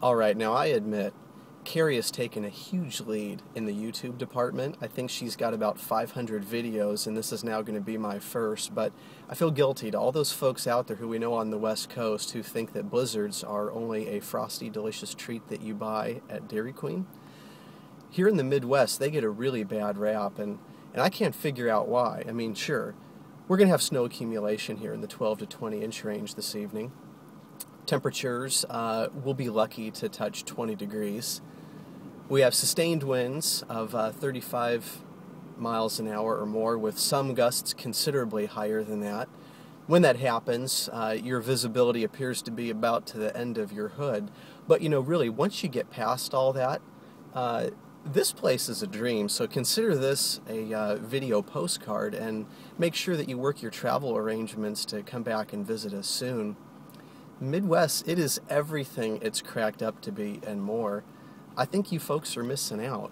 Alright, now I admit, Carrie has taken a huge lead in the YouTube department. I think she's got about 500 videos, and this is now going to be my first, but I feel guilty to all those folks out there who we know on the West Coast who think that blizzards are only a frosty, delicious treat that you buy at Dairy Queen. Here in the Midwest, they get a really bad rap, and I can't figure out why. I mean, sure, we're going to have snow accumulation here in the 12 to 20 inch range this evening. Temperatures will be lucky to touch 20 degrees. We have sustained winds of 35 miles an hour or more, with some gusts considerably higher than that. When that happens, your visibility appears to be about to the end of your hood. But, really, once you get past all that, this place is a dream. So consider this a video postcard, and make sure that you work your travel arrangements to come back and visit us soon. Midwest, it is everything it's cracked up to be and more. I think you folks are missing out.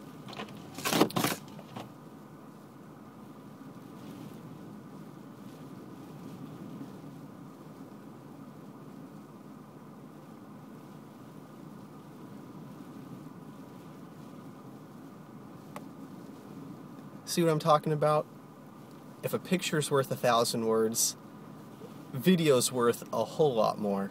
See what I'm talking about? If a picture's worth 1,000 words, video's worth a whole lot more.